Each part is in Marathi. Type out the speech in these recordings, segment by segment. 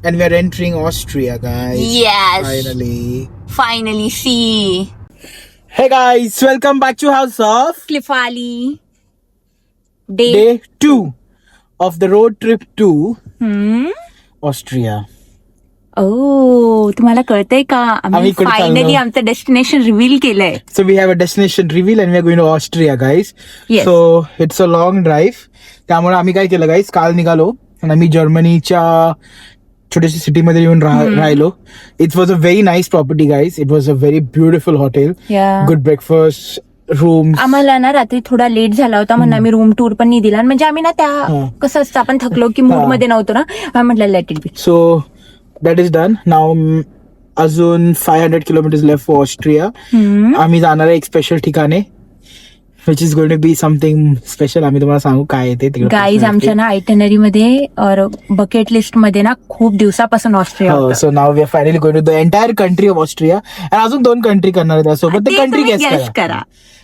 And we are entering Austria, guys. Yes. Finally. See. Hey guys, welcome back to House of Cliff Valley. Day. Day 2 of the road trip to Austria. तुम्हाला कळतंय का आम्ही आम्ही कुठे फायनली चाललो? आमचं डेस्टिनेशन रिव्हील केलंय. So we have a destination reveal and we are going to Austria, guys. Yes. So it's a long drive. त्यामुळे आम्ही काय केलं गाईस, काल निघालो आणि आम्ही जर्मनीच्या छोट्याशा सिटीमध्ये येऊन राहिलो. It was a very nice property guys. It was a very beautiful hotel. Yeah. Good breakfast, room. आम्हाला ना रात्री थोडा लेट झाला होता म्हणून आम्ही रूम टूर पण नाही दिला. म्हणजे आम्ही ना त्या कसं असतं आपण थकलो की मूड मध्ये नव्हतो ना, आम्ही म्हटलं let it be. So that is done. नाव अजून 500 किलोमीटर्स लेफ्ट फॉर ऑस्ट्रिया. आम्ही जाणार आहे एक स्पेशल ठिकाणे which is going to be something special. आम्ही तुम्हाला सांगू काय आहे ते. गाईज आमच्या ना आयटनरी मध्ये और बकेट लिस्ट मध्ये ना खूप दिवसापासून ऑस्ट्रिया होतं. So now we are finally going to the entire country of Austria. आणि अजून 2 कंट्री करणार आहे त्यासोबत. ते कंट्री तुम्ही गेस guess करा.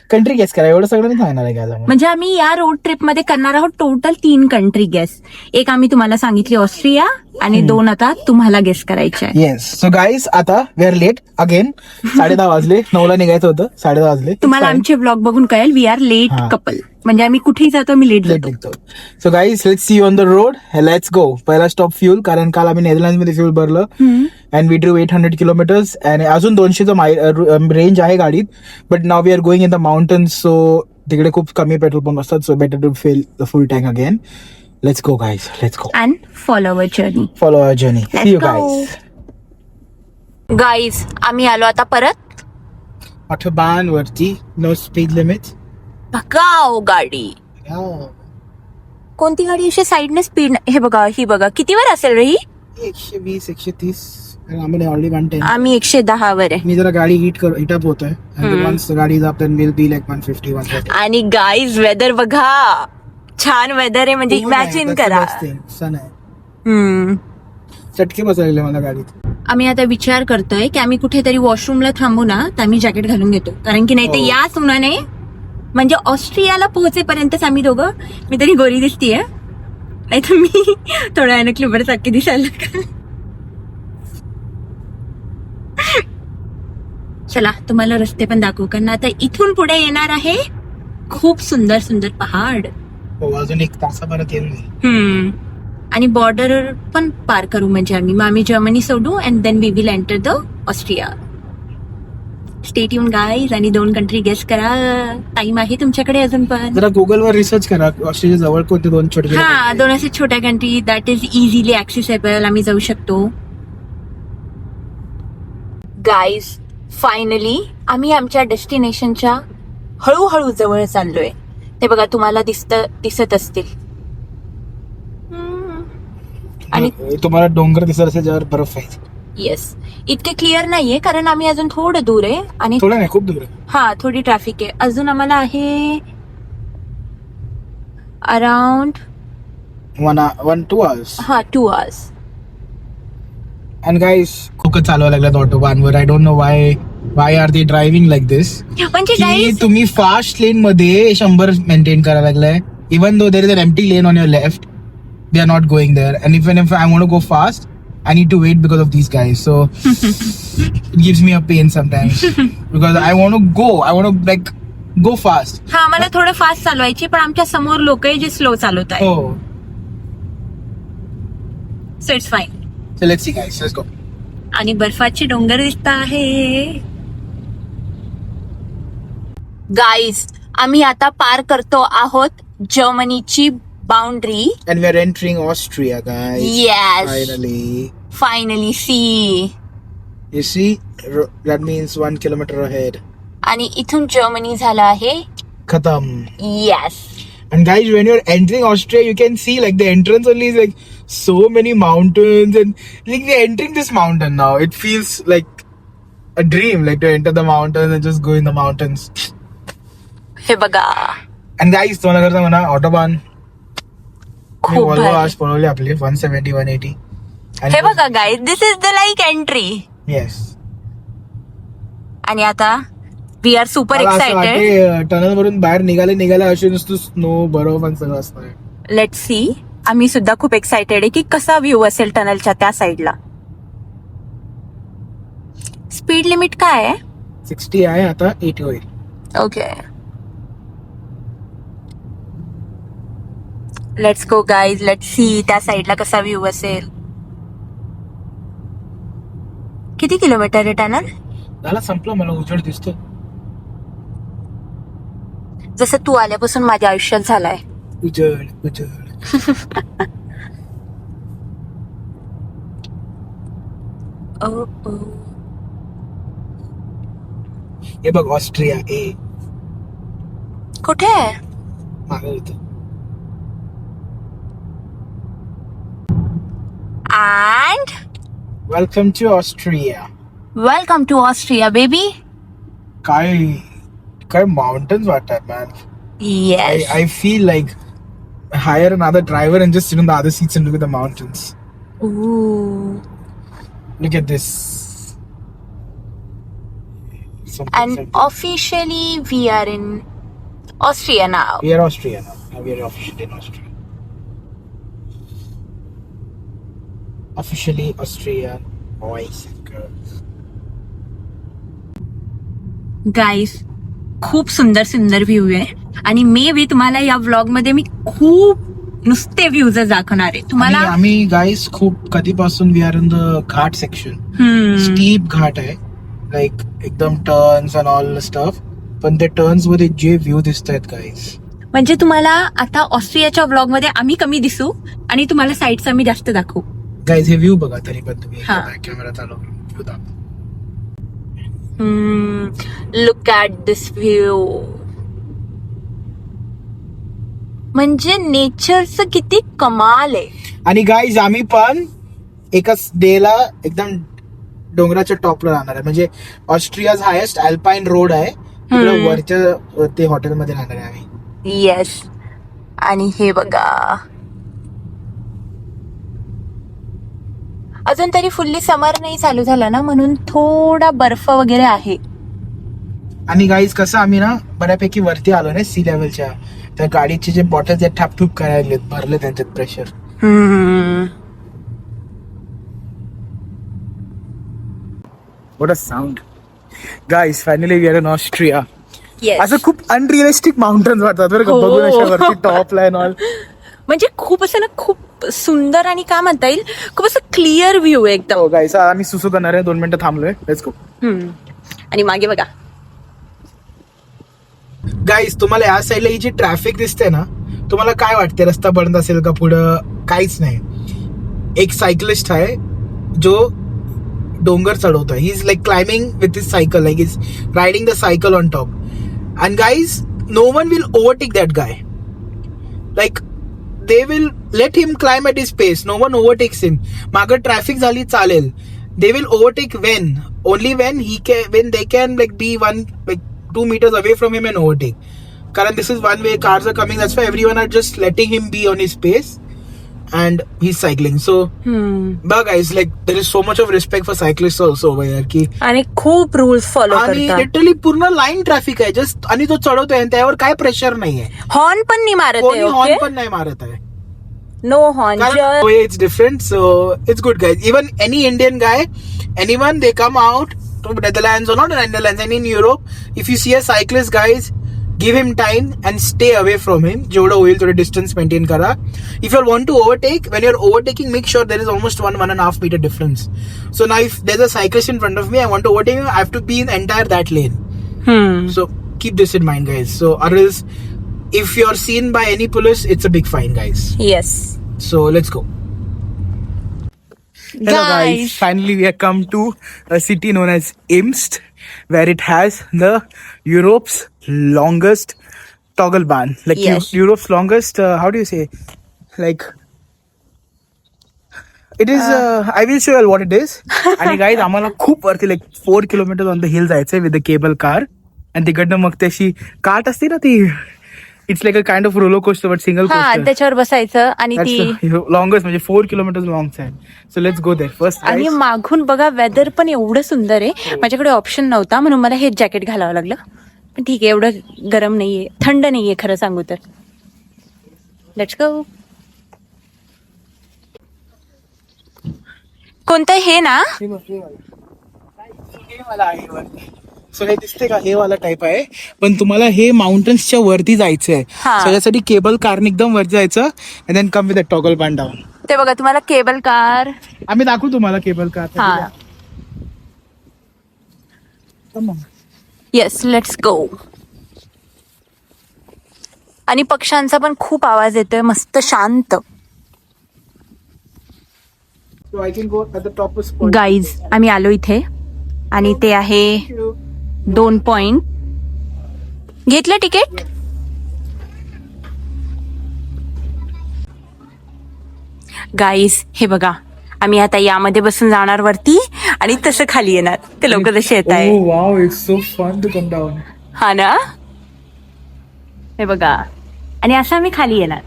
कंट्री गेस करा. एवढं सगळं नाही सांगणार आहे का आम्हाला. म्हणजे आम्ही या रोड ट्रिप मध्ये करणार आहोत टोटल 3 कंट्री गेस. एक आम्ही तुम्हाला सांगितली ऑस्ट्रिया आणि 2 आता तुम्हाला गेस करायचे आहे. येस. सो गाईज आता वी आर लेट अगेन. 10:30 वाजले. 9ला निघायचं होतं, 10:30 वाजले. तुम्हाला आमचे ब्लॉग बघून कळेल वी आर लेट कपल. म्हणजे आम्ही कुठेही जातो आम्ही लेट लेट जातो. निघतो. So guys let's see on the road. Let's go. पहिला स्टॉप फ्युल, कारण काल आम्ही नेदरलँड मध्ये फ्युल भरलं अँड वी ड्रू 800 किलोमीटर्स आणि अजून 200चं रेंज आहे गाडीत. But now we are going in the mountains. So तिकडे खूप कमी पेट्रोल पंप असतात. So better to fill the full tank again. Let's go guys, let's go. And follow our journey. Follow our journey. See you guys. Guys आम्ही आलो आता परत ऑटोबान वरती. No speed limit. भगाव गाडी. कोणती गाडी अशी साईडने स्पीड. हे बघा, ही बघा कितीवर असेल रे ही. 120 130. आम्ही ऑलरेडी 110. आम्ही 110 वर आहे. मी जरा गाडी हिटअप होत आहे. वन्स गाडी is up then will be like 150 130. आणि गाईज वेदर बघा, छान वेदर आहे. म्हणजे इमॅजिन करा. सन आहे. चटके बसवलेले मला गाडीत. आम्ही आता विचार करतोय की आम्ही कुठेतरी वॉशरूमला थांबू ना, तर आम्ही जॅकेट घालून घेतो. कारण की नाही तर या उन्हाने म्हणजे ऑस्ट्रियाला पोहोचेपर्यंतच आम्ही दोघं, मी तरी गोरी दिसतीये, नाही तर मी थोड्या वेळाने क्लिबर सारखी दिसायला का. चला तुम्हाला रस्ते पण दाखवू, कारण आता इथून पुढे येणार आहे खूप सुंदर सुंदर पहाड. अजून 1 तासाभरात येईल. आणि बॉर्डर पण पार करू. म्हणजे आम्ही जर्मनी सोडू and then we will enter the Austria. Stay tuned guys. आणि 2 कंट्री गेस करा. टाइम आहे तुमच्याकडे अजून पण. जरा गुगल वर रिसर्च करा ऑस्ट्रेलिया जवळ कोणते 2 छोटे. 2 असे छोट्या country that is easily accessible. आम्ही जाऊ शकतो. गाईज फायनली आम्ही आमच्या डेस्टिनेशनच्या हळूहळू जवळ चाललोय. ते बघा तुम्हाला दिसत असतील. आणि तुम्हाला डोंगर दिसत असेल ज्यावर बर्फ आहे. येस, इतके क्लिअर नाहीये कारण आम्ही अजून थोडं दूर आहे. आणि थोडं नाही, खूप दूर आहे. हा, थोडी ट्रॅफिक आहे अजून. आम्हाला आहे around 2 hours. 2 hours. And guys, खूपच चालवायला लागल्यात ऑटोबानवर. I don't know why are they driving like this. म्हणजे की तुम्ही फास्ट लेन मध्ये 100 मेंटेन करायला लागलाय. Even though there is an empty lane on your left, they are not going there. And even if I want to go fast, I need to wait because of these guys. So it gives me a pain sometimes because I want to like go fast. हा, आम्हाला थोडं फास्ट चालवायची, पण आमच्या समोर लोक आहे जे स्लो चालवत आहे. Oh, so it's fine. so let's see guys, let's go. आणि बर्फाचे डोंगर दिसत आहे. गाईज आम्ही आता पार करतो आहोत जर्मनीची boundary. And we are entering Austria, guys. Yes. Finally. See. You see, that means 1 kilometer ahead. आणि इथून जर्मनी झाला आहे Khatam. Yes. And guys, when you're entering Austria, you can see like the entrance only is like so many mountains, and like we're entering this mountain now. It feels like a dream, like to enter the mountains and just go in the mountains. हे बघा. And guys, तुम्हाला करता म्हणा ऑटोबान खूप भारी. आज पळवले आपले 170 180. हे बघा guys, this is the like entry. Yes. आणि आता we are super excited. Tunnel वरून बाहेर निघाले असे नुसतं स्नो, बर्फ आणि सगळं असणार. Let's see. आम्ही सुद्धा खूप एक्साइटेड आहे की कसा व्ह्यू असेल टनलच्या त्या साईडला. स्पीड लिमिट काय आहे? 60 आहे, आता 80 होईल. Okay, let's go guys, let's see त्या साईडला कसा व्ह्यू असेल. किती किलोमीटर आहे टनल? झाला, संपलं. मला उजेड दिसतो. जसं तू आल्यापासून माझ्या आयुष्यात झालाय. उजेड उजेड. हे बघ, ऑस्ट्रिया. कुठे? मागे इथं. And welcome to Austria. Welcome to Austria baby. काय माउंटन्स वाटतात, man. Yes. I feel like hire another driver and just sit on the other seats and look at the mountains. Ooh. Look at this. And officially we are in Austria now. We are Austria now. We are officially in Austria. Officially Austrian boys and girls. गाईस, खूप सुंदर सुंदर व्ह्यू आहे आणि मे बी तुम्हाला या व्लॉग मध्ये मी खूप नुसते व्ह्यूज दाखवणार आहे तुम्हाला. आम्ही गाईस खूप कधीपासून we are in the ghat section. Steep ghat आहे, लाईक एकदम टर्न्स अँड ऑल स्टफ. पण ते टर्न्स मध्ये जे व्ह्यू दिसत आहेत गाईस, म्हणजे तुम्हाला आता ऑस्ट्रियाच्या व्लॉग मध्ये आम्ही कमी दिसू आणि तुम्हाला साईडचा आम्ही जास्त दाखवू. गाईज हे व्ह्यू बघा तरी पण तुम्ही. हा. कॅमेरा चालू व्ह्यू दाखव. Look at this view. म्हणजे नेचरचं किती कमाल आहे. आणि गाईज आम्ही पण एकाच डेला एकदम डोंगराच्या टॉपला राहणार आहे. म्हणजे ऑस्ट्रियाज हायेस्ट अल्पाईन रोड आहे, तिकडे वरच्या ते हॉटेलमध्ये राहणार आहे आम्ही. येस. आणि हे बघा, अजून तरी फुल्ली समर नाही चालू झाला ना, म्हणून थोडा बर्फ वगैरे आहे. आणि गाईज कसं आम्ही ना बऱ्यापैकी वरती आलो ना सी लेवलच्या, त्या गाडीचे जे बॉटल्स आहेत ठापठूप करायला भरले त्यांच्यात pressure. What a sound. Guys, finally we are in Austria. Yes. असं खूप अनरिअलिस्टिक माउंटन्स वाटतात बरं का हो. बघून अशा वरती टॉपला अँड ऑल. म्हणजे खूप असं ना, खूप सुंदर आणि काय म्हणता येईल, खूप असं क्लिअर व्ह्यू आहे एकदम. हो गाईस, आम्ही सुसू करणार आहे. 2 मिनिटं थांबलोय. Let's go. आणि मागे बघा गाईस, तुम्हाला या साईडला ही जी ट्रॅफिक दिसते ना, तुम्हाला काय वाटते रस्ता बंद असेल का पुढं? काहीच नाही. एक सायकलिस्ट आहे जो डोंगर चढवतो. He is like climbing with his cycle, like is riding the cycle on top. And guys, no one will overtake that guy. Like they will let him climb at his pace. No one overtakes him. मागं ट्रॅफिक झाली चालेल. They will overtake when? Only when they can like be 2 meters away from him and overtake. Karan this is one way cars are coming. That's why everyone are just letting him be on his pace. And he's cycling. So, but guys, like there is so much of respect for cyclists also over here. की आणि खूप रूल्स फॉलो आणि करतात. लिटरली पूर्ण लाईन ट्रॅफिक आहे जस्ट. आणि तो चढवतोय आणि त्यावर काय प्रेशर नाहीये. हॉर्न पण नाही मारत कोणी आहे. हॉर्न पण नाही मारत आहे. No horn. It's different, so it's good, guys. Even any Indian guy, anyone, they come out to Netherlands or not Netherlands, and in Europe, if you see a cyclist, guys, give him time and stay away from him. जेवढं होईल थोडं distance maintain करा. If you want to overtake, when you're overtaking, make sure there is almost 1.5 meter difference. So now if there's a cyclist in front of me, I want to overtake him, I have to be in entire that lane. So keep this in mind, guys. So or else, if you're seen by any police, it's a big fine, guys. Yes. So let's go. Hello guys, finally we have come to a city known as Imst, where it has the Europe's longest toggle ban. Like Yes. Europe's longest, how do you say? Like, it is, I will show you what it is. आणि guys, आम्हाला खूप वरती like 4 kilometers on the hill जायचंय with the cable car. आणि तिकडनं मग त्याची काट असते ना ती, it's like a kind of roller coaster but single हा, कोस्टर. त्याच्यावर बसायचं आणि ती लॉंगेस्ट म्हणजे 4 kilometers लॉंग आहे. So let's go there first. आणि मागून बघा वेदर पण एवढं सुंदर आहे. माझ्याकडे ऑप्शन नव्हता म्हणून मला हे जॅकेट घालावं लागलं. पण ठीक आहे, एवढं गरम नाहीये, थंड नाहीये खरं सांगू तर. Let's go. कोणतं हे ना? हे वाला आहे वरती. सो हे दिसते का, हे वाला टाईप आहे. पण तुम्हाला हे माउंटन्सच्या वरती जायचंय. हा. त्याच्यासाठी केबल कारने एकदम वरती जायचं अँड देन कम विथ टॉगल बॅन डाऊन. ते बघा तुम्हाला केबल कार. आम्ही दाखवू तुम्हाला केबल कार. हा. Yes, let's go. आणि पक्ष्यांचा पण खूप आवाज येतोय, मस्त शांत. So I can go at the topest point. Guys, आम्ही आलो इथे आणि ते आहे 2 पॉइंट. घेतलं तिकीट? गाईज हे बघा, आम्ही आता यामध्ये बसून जाणार वरती आणि तसं खाली येणार. ते लोक जसे येत आहे. Oh wow, it's so fun to come down. हा ना, हे बघा. आणि असं आम्ही खाली येणार.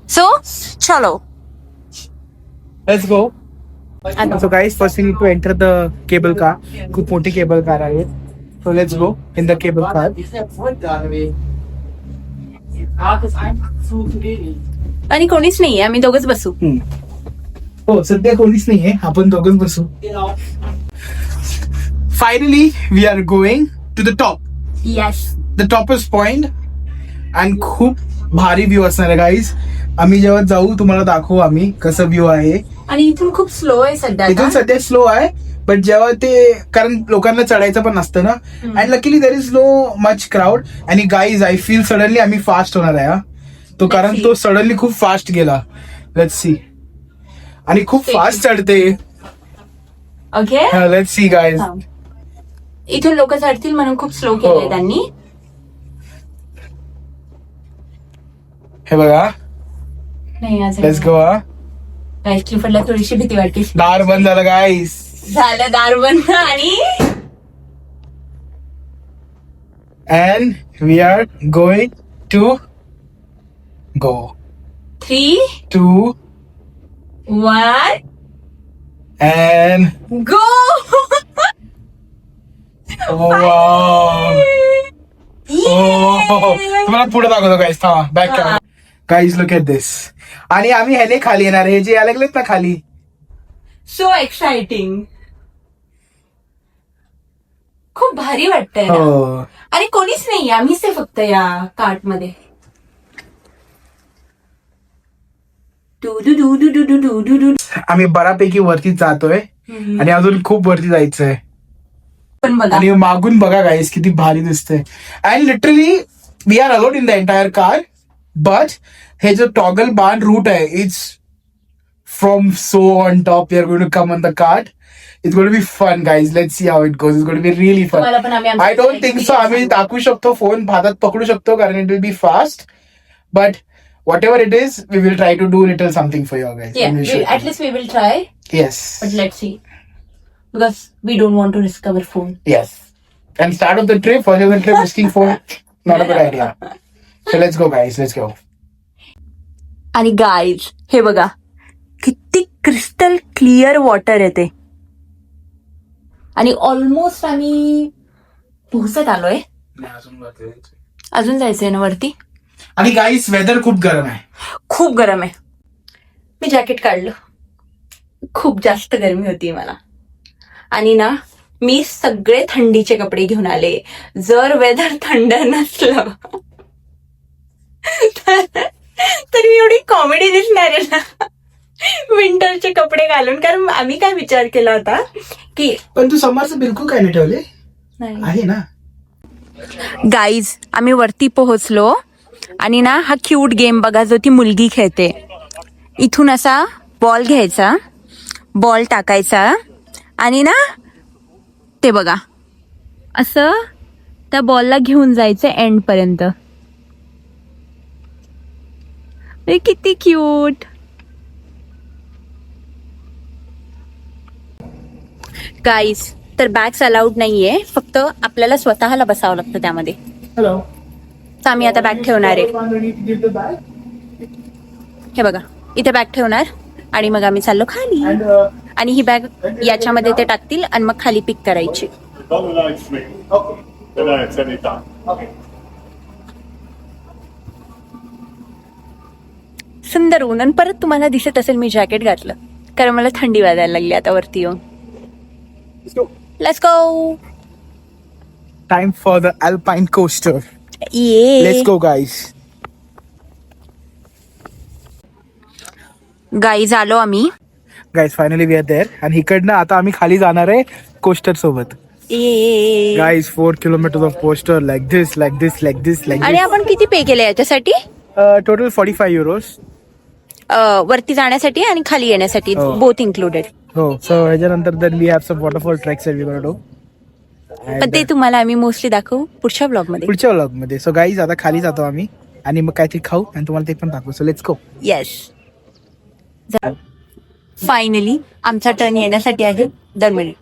सो चलो. Let's go. So guys, first we need to enter the cable car. खूप मोठी केबल कार आहे. So let's go in the cable car. आणि कोणीच नाहीये, आम्ही दोघच बसू. हो, सध्या कोणीच नाहीये, आपण दोघच बसू. Finally, we are going to the top. Yes. The toppest point. And खूप भारी व्ह्यू असणार आहे गाईज. आम्ही जेव्हा जाऊ तुम्हाला दाखवू आम्ही कसं व्ह्यू आहे. आणि इथून खूप स्लो आहे सध्या. इथून सध्या स्लो आहे, बट जेव्हा ते, कारण लोकांना चढायचं पण नसतं ना. And luckily there is no much crowd. आणि गाईज आय फील सडनली आम्ही फास्ट होणार आहे हा. तो कारण तो सडनली खूप फास्ट गेला. Let's see. आणि खूप फास्ट चढते. Okay, let's see guys. इथून लोक चढतील म्हणून खूप स्लो केलंय त्यांनी. हे बघा, नाही लेट्स गो. गाईस, क्लिफर्डला थोडीशी भीती वाटते. दार बंद झालं गाईज. झालं दार बंद. आणि and we are going to go. 3, 2 1 and go. oh wow. Oh, तुम्हाला पुढे दाखवतो गाईज. थांबा, बॅक करा गाईज. Look at this. आणि आम्ही ह्याने खाली येणार. हे जे यायला लागलेत ना खाली. So exciting. खूप भारी वाटतंय ना. हो. आणि कोणीच नाही, आम्हीच आहे फक्त या कार्ट मध्ये. आम्ही बऱ्यापैकी वरती जातोय आणि अजून खूप वरती जायचंय. पण बघा, आणि मागून बघा गाईस किती भारी दिसतंय. And literally we are alone in the entire car. But हे जो टॉगल बार्न रूट आहे, it's from so on top. We are going to come on the cart. It's going to be fun, guys. Let's see how it goes. It's going to be really fun. तुम्हाला पण आम्ही I don't think so. आम्ही दाखवू शकतो, फोन हातात पकडू शकतो, कारण it will be fast. But whatever it is, we will try to do little something for you guys. Yeah, at least we will try. Yes. But let's see. Because we don't want to risk our phone. Yes. And start of the trip, first of the trip, risking phone, not a good idea. So let's go, guys. Let's go. आणि गाईज हे बघा, किती क्रिस्टल क्लिअर वॉटर येते. आणि ऑलमोस्ट आम्ही पोहोचत आलोय. अजून जायचंय ना वरती. आणि गाईस वेदर खूप गरम आहे. खूप गरम आहे. मी जॅकेट काढलं, खूप जास्त गरमी होती मला. आणि ना मी सगळे थंडीचे कपडे घेऊन आले. जर वेदर थंड नसलं तर एवढी कॉमेडी दिसणार आहे ना विंटरचे कपडे घालून. कारण आम्ही काय विचार केला होता की, पण तू समरचं बिलकुल काय नाही ठेवले आहे ना. गाईज आम्ही वरती पोहोचलो आणि ना हा क्यूट गेम बघा, जो ती मुलगी खेळते. इथून असा बॉल घ्यायचा, बॉल टाकायचा आणि ना ते बघा असं त्या बॉलला घेऊन जायचं एंड पर्यंत. किती क्यूट. गाईज तर बॅग्स अलाउड नाहीये, फक्त आपल्याला स्वतःला बसावं लागतं त्यामध्ये. हॅलो. तर आम्ही आता बॅग ठेवणार आहे. हे बघा, इथे बॅग ठेवणार आणि मग आम्ही चाललो खाली. आणि ही बॅग याच्यामध्ये ते टाकतील आणि मग खाली पिक करायची. सुंदर ऊन. आणि परत तुम्हाला दिसत असेल मी जॅकेट घातलं. कारण मला थंडी वाजायला लागली आता वरती येऊन. Let's go. Time for the Alpine coaster. ये Let's go, guys. गाईज आलो आम्ही. Guys, finally we are there. आणि इकडनं आता आम्ही खाली जाणार आहे कोस्टर सोबत. ये Guys, 4 kilometers of coaster like this, like this, like this, like आणि this. आपण किती पे केले याच्यासाठी? Total 45 euros. वरती जाण्यासाठी आणि खाली येण्यासाठी हो. Both included. हो, so ह्याच्यानंतर then we have some waterfall treks that we're gonna do. पण ते तुम्हाला आम्ही मोस्टली दाखवू पुढच्या ब्लॉग मध्ये. पुढच्या व्लॉग मध्ये. सो गाईज आता खाली जातो आम्ही आणि मग काहीतरी खाऊ आणि तुम्हाला ते पण दाखवू. So let's go. Yes. Finally आमचा टर्न येण्यासाठी आहे 10 मिनिट.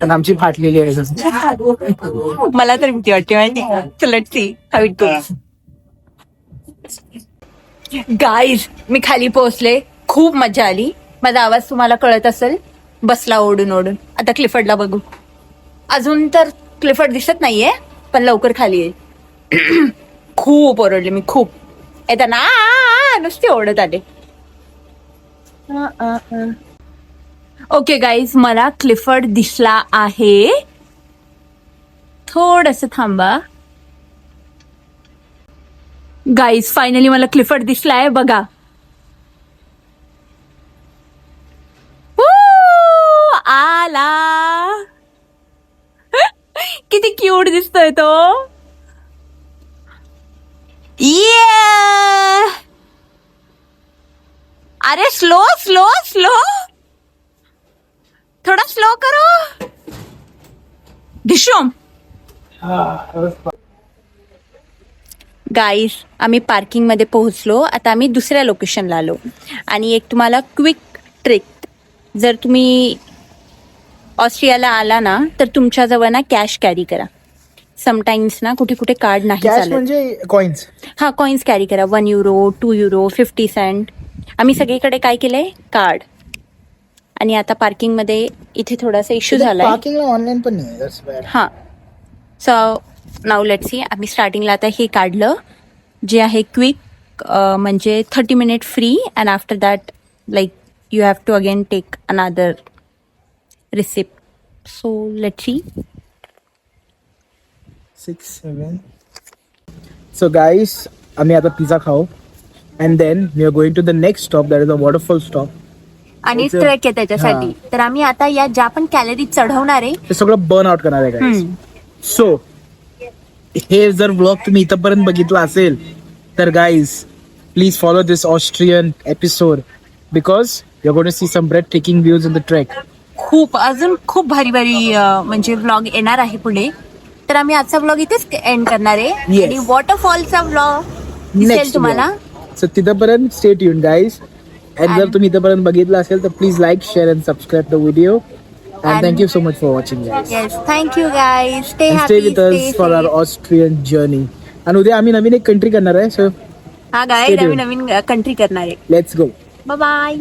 आणि आमची फाटलेली आहे. मला तर भीती वाटते माहिती. Let's see how it goes. Guys मी खाली पोहोचले. खूप मजा आली. माझा आवाज तुम्हाला कळत असेल. बसला ओढून ओढून. आता क्लिफर्डला बघू. अजून तर क्लिफर्ड दिसत नाहीये पण लवकर खाली येईल. खूप ओरडले मी खूप. येताना नुसते ओढत आले. ओके गाईज मला क्लिफर्ड दिसला आहे. थोडस थांबा. गाईज फायनली मला क्लिफर्ड दिसलाय बघा. आला. किती क्यूट दिसतोय तो. अरे स्लो स्लो स्लो. थोडा स्लो करो. डिशोम. गाईज आम्ही पार्किंग मध्ये पोहोचलो. आता आम्ही दुसऱ्या लोकेशनला आलो. आणि एक तुम्हाला क्विक ट्रिक. जर तुम्ही ऑस्ट्रियाला आला ना तर तुमच्या जवळ ना कॅश कॅरी करा. समटाइम्स ना कुठे कुठे कार्ड नाही कॅश चालत. म्हणजे कॉइन्स. हा कॉइन्स कॅरी करा. 1 euro 2 euro 50 cent. आम्ही सगळीकडे काय केलंय कार्ड. आणि आता पार्किंग मध्ये इथे थोडासा इश्यू झालाय. पार्किंगला ऑनलाईन पण नाही. That's bad. हा. So now let's see. आम्ही स्टार्टिंगला आता हे काढलं जे आहे क्विक म्हणजे 30 minute free and after that like you have to again take another receipt. So let's see. 6, 7. So guys, आम्ही आता पिझ्झा खाऊ and then we are going to the next stop, that is a waterfall stop. आणि It's a- ट्रेक आहे त्याच्यासाठी. तर आम्ही आता या ज्या पण कॅलरी चढवणार आहे. ते सगळं बर्न आउट करणार आहे guys. सो हे जर ब्लॉग तुम्ही इथपर्यंत बघितला असेल तर guys please follow this Austrian episode because you are going to see some breathtaking views in the trek. खूप अजून खूप भारी भारी म्हणजे व्लॉग येणार आहे पुढे. तर आम्ही आजचा व्लॉग इथेच एंड करणार आहे. Yes. आणि वॉटरफॉलचा व्लॉग दिसेल तुम्हाला. सो तिथपर्यंत स्टे ट्यून गाईज. आणि जर तुम्ही इथपर्यंत बघितलं असेल तर please like share and subscribe the video. And thank you so much for watching, guys. Yes, thank you guys. Stay And happy. stay with us for our Austrian journey. आणि उद्या आम्ही नवीन एक कंट्री करणार आहे. सो हा गाईज stay आम्ही tuned. नवीन कंट्री करणार आहे. Let's go. Bye bye.